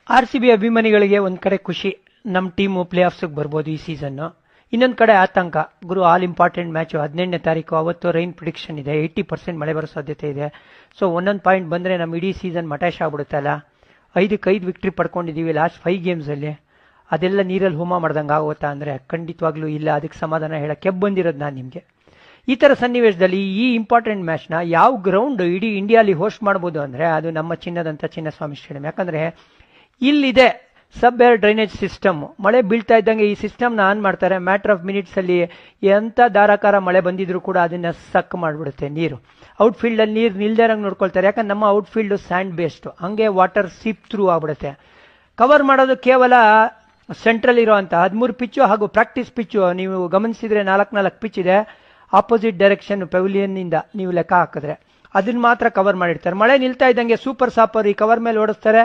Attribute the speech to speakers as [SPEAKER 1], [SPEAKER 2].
[SPEAKER 1] RCB ಅಭಿಮಾನಿಗಳಿಗೆ ಒಂದ್ ಕಡೆ ಖುಷಿ, ನಮ್ಮ ಟೀಮು ಪ್ಲೇ ಆಫ್ಸ್ಗೆ ಬರ್ಬೋದು ಈ ಸೀಸನ್. ಇನ್ನೊಂದ್ ಕಡೆ ಆತಂಕ, ಗುರು ಆಲ್ ಇಂಪಾರ್ಟೆಂಟ್ ಮ್ಯಾಚ್ 17ನೇ ತಾರೀಕು, ಅವತ್ತು ರೈನ್ ಪ್ರಿಡಿಕ್ಷನ್ ಇದೆ, 80% ಮಳೆ ಬರೋ ಸಾಧ್ಯತೆ ಇದೆ. ಸೊ ಒಂದೊಂದು ಪಾಯಿಂಟ್ ಬಂದ್ರೆ ನಮ್ಮ ಇಡೀ ಸೀಸನ್ ಮಟಾಶ್ ಆಗ್ಬಿಡುತ್ತಲ್ಲ. 5 ವಿಕ್ಟ್ರಿ ಪಡ್ಕೊಂಡಿದೀವಿ ಲಾಸ್ಟ್ 5 ಗೇಮ್ಸ್ ಅಲ್ಲಿ. ಅದೆಲ್ಲ ನೀರಲ್ಲಿ ಹೋಮ ಮಾಡ್ದಂಗೆ ಆಗುತ್ತಾ ಅಂದ್ರೆ ಖಂಡಿತವಾಗ್ಲೂ ಇಲ್ಲ. ಅದಕ್ಕೆ ಸಮಾಧಾನ ಹೇಳಕ್ಕೆ ಬಂದಿರೋದು ನಾನು ನಿಮಗೆ. ಈ ತರ ಸನ್ನಿವೇಶದಲ್ಲಿ ಈ ಇಂಪಾರ್ಟೆಂಟ್ ಮ್ಯಾಚ್ನ ಯಾವ ಗ್ರೌಂಡ್ ಇಡೀ ಇಂಡಿಯಾಲಿ ಹೋಸ್ಟ್ ಮಾಡ್ಬೋದು ಅಂದ್ರೆ ಅದು ನಮ್ಮ ಚಿನ್ನದಂತ ಚಿನ್ನಸ್ವಾಮಿ ಸ್ಟೇಡಿಯಂ. ಯಾಕಂದ್ರೆ ಇಲ್ಲಿದೆ ಸಬ್ ಏರ್ ಡ್ರೈನೇಜ್ ಸಿಸ್ಟಮ್. ಮಳೆ ಬೀಳ್ತಾ ಇದ್ದಂಗೆ ಈ ಸಿಸ್ಟಮ್ನ ಆನ್ ಮಾಡ್ತಾರೆ. ಮ್ಯಾಟರ್ ಆಫ್ ಮಿನಿಟ್ಸ್ ಅಲ್ಲಿ ಎಂತ ಧಾರಾಕಾರ ಮಳೆ ಬಂದಿದ್ರು ಕೂಡ ಅದನ್ನ ಸಕ್ ಮಾಡ್ಬಿಡುತ್ತೆ ನೀರು. ಔಟ್ಫೀಲ್ಡ್ ಅಲ್ಲಿ ನೀರು ನಿಲ್ದಾರಂಗೆ ನೋಡ್ಕೊಳ್ತಾರೆ. ಯಾಕಂದ್ರೆ ನಮ್ಮ ಔಟ್ಫೀಲ್ಡ್ ಸ್ಯಾಂಡ್ ಬೇಸ್ಡ್, ಹಂಗೆ ವಾಟರ್ ಸೀಪ್ ಥ್ರೂ ಆಗ್ಬಿಡುತ್ತೆ. ಕವರ್ ಮಾಡೋದು ಕೇವಲ ಸೆಂಟ್ರಲ್ ಇರುವಂತ 13 ಪಿಚ್ಚು ಹಾಗೂ ಪ್ರಾಕ್ಟೀಸ್ ಪಿಚ್ಚು. ನೀವು ಗಮನಿಸಿದ್ರೆ 4 ಪಿಚ್ ಇದೆ ಆಪೋಸಿಟ್ ಡೈರೆಕ್ಷನ್ ಪೆವಿಲಿಯನ್ ಇಂದ ನೀವು ಲೆಕ್ಕ ಹಾಕಿದ್ರೆ ಅದನ್ನ ಮಾತ್ರ ಕವರ್ ಮಾಡಿರ್ತಾರೆ. ಮಳೆ ನಿಲ್ತಾ ಇದ್ದಂಗೆ ಸೂಪರ್ ಸಾಪರ್ ಈ ಕವರ್ ಮೇಲೆ ಓಡಿಸ್ತಾರೆ.